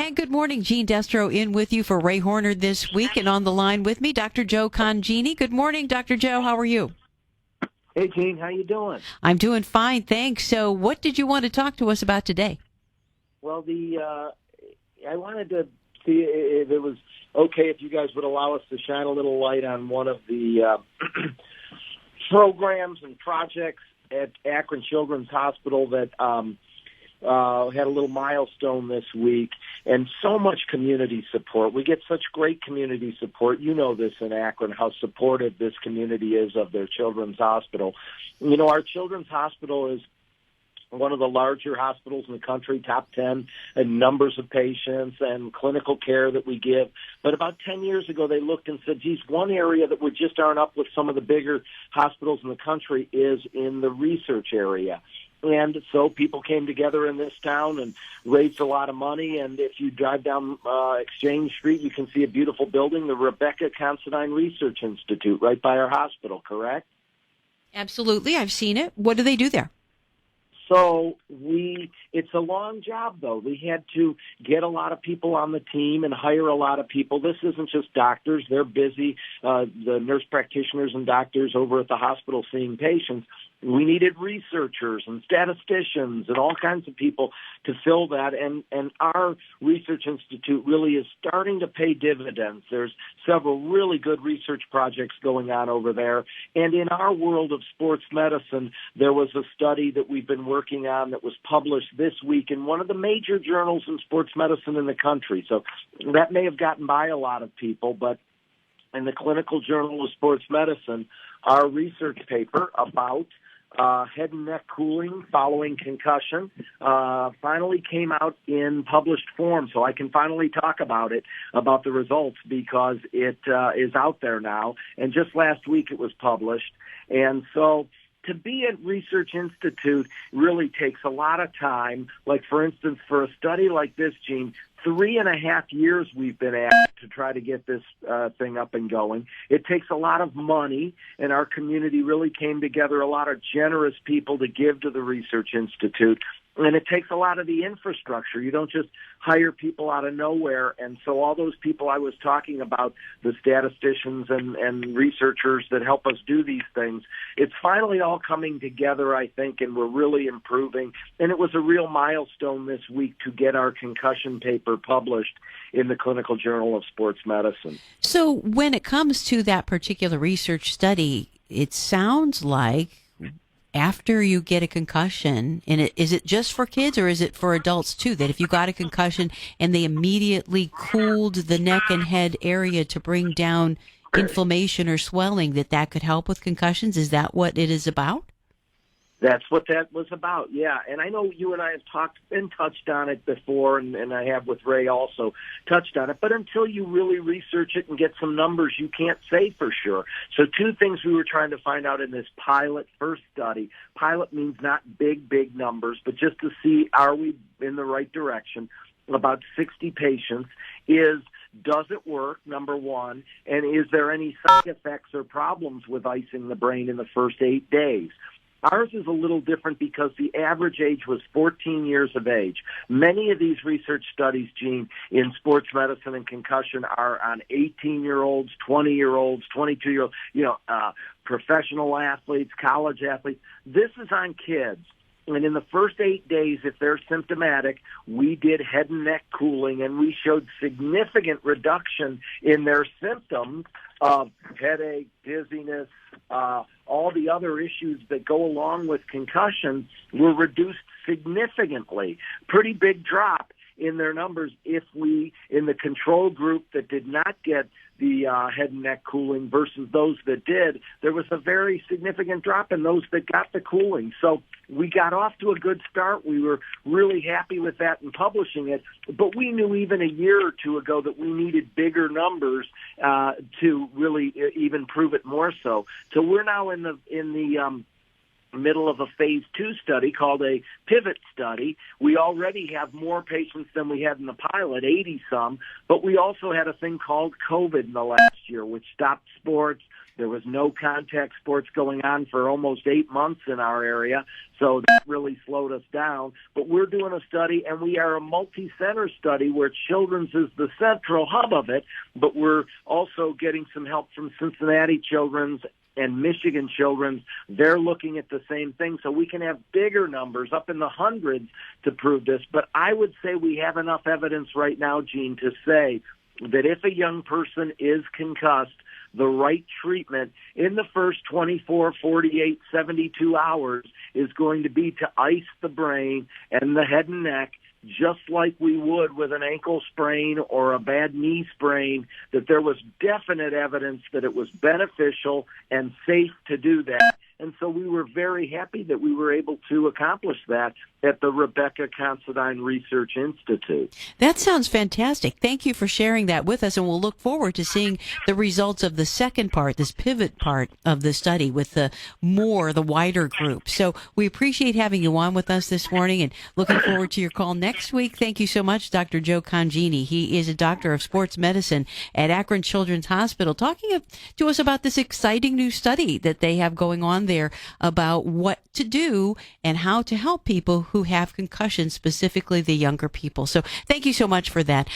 And good morning, Jean Destro in with you for Ray Horner this week, and on the line with me, Dr. Joe Congini. Good morning, Dr. Joe. How are you? Hey, Jean, how you doing? I'm doing fine, thanks. So what did you want to talk to us about today? Well, I wanted to see if it was okay if you guys would allow us to shine a little light on one of the programs and projects at Akron Children's Hospital that had a little milestone this week, and so much community support. We get such great community support. You know this in Akron, how supportive this community is of their children's hospital. You know, our children's hospital is one of the larger hospitals in the country, top 10 in numbers of patients and clinical care that we give. But about 10 years ago, they looked and said, geez, one area that we just aren't up with some of the bigger hospitals in the country is in the research area. And so people came together in this town and raised a lot of money. And if you drive down Exchange Street, you can see a beautiful building, the Rebecca Considine Research Institute, right by our hospital, correct? Absolutely. I've seen it. What do they do there? So it's a long job, though. We had to get a lot of people on the team and hire a lot of people. This isn't just doctors. They're busy, the nurse practitioners and doctors over at the hospital seeing patients. We needed researchers and statisticians and all kinds of people to fill that. And our research institute really is starting to pay dividends. There's several really good research projects going on over there. And in our world of sports medicine, there was a study that we've been working on that was published this week in one of the major journals in sports medicine in the country. So that may have gotten by a lot of people, but in the Clinical Journal of Sports Medicine, our research paper about head and neck cooling following concussion finally came out in published form, so I can finally talk about it, about the results, because it is out there now. And just last week it was published. And so to be a research institute really takes a lot of time. Like, for instance, for a study like this, Gene, 3.5 years we've been at to try to get this thing up and going. It takes a lot of money, and our community really came together, a lot of generous people to give to the Research Institute. And it takes a lot of the infrastructure. You don't just hire people out of nowhere. And so all those people I was talking about, the statisticians and researchers that help us do these things, it's finally all coming together, I think, and we're really improving. And it was a real milestone this week to get our concussion paper published in the Clinical Journal of Sports Medicine. So when it comes to that particular research study, it sounds like after you get a concussion, and is it just for kids or is it for adults too, that if you got a concussion and they immediately cooled the neck and head area to bring down inflammation or swelling, that could help with concussions? Is that what it is about? That's what that was about, yeah. And I know you and I have talked and touched on it before, and I have with Ray also touched on it. But until you really research it and get some numbers, you can't say for sure. So two things we were trying to find out in this pilot first study. Pilot means not big numbers, but just to see, are we in the right direction? About 60 patients does it work, number one, and is there any side effects or problems with icing the brain in the first 8 days? Ours is a little different because the average age was 14 years of age. Many of these research studies, Gene, in sports medicine and concussion are on 18-year-olds, 20-year-olds, 22-year-olds, professional athletes, college athletes. This is on kids. And in the first 8 days, if they're symptomatic, we did head and neck cooling, and we showed significant reduction in their symptoms of headache, dizziness, all the other issues that go along with concussion were reduced significantly. Pretty big drop in their numbers if we, in the control group that did not get the head and neck cooling versus those that did, there was a very significant drop in those that got the cooling. So we got off to a good start. We were really happy with that and publishing it, but we knew even a year or two ago that we needed bigger numbers to really even prove it more so. So we're now in the middle of a phase 2 study called a pivot study. We already have more patients than we had in the pilot, 80 some, but we also had a thing called COVID in the last year, which stopped sports, There was no contact sports going on for almost 8 months in our area, so that really slowed us down. But we're doing a study, and we are a multi-center study where Children's is the central hub of it, but we're also getting some help from Cincinnati Children's and Michigan Children's. They're looking at the same thing, so we can have bigger numbers, up in the hundreds, to prove this. But I would say we have enough evidence right now, Gene, to say that if a young person is concussed, the right treatment in the first 24, 48, 72 hours is going to be to ice the brain and the head and neck, just like we would with an ankle sprain or a bad knee sprain, that there was definite evidence that it was beneficial and safe to do that. And so we were very happy that we were able to accomplish that at the Rebecca Considine Research Institute. That sounds fantastic. Thank you for sharing that with us, and we'll look forward to seeing the results of the second part, this pivot part of the study with the wider group. So we appreciate having you on with us this morning and looking forward to your call next week. Thank you so much, Dr. Joe Congini. He is a doctor of sports medicine at Akron Children's Hospital, talking to us about this exciting new study that they have going on there about what to do and how to help people who have concussions, specifically the younger people. So thank you so much for that.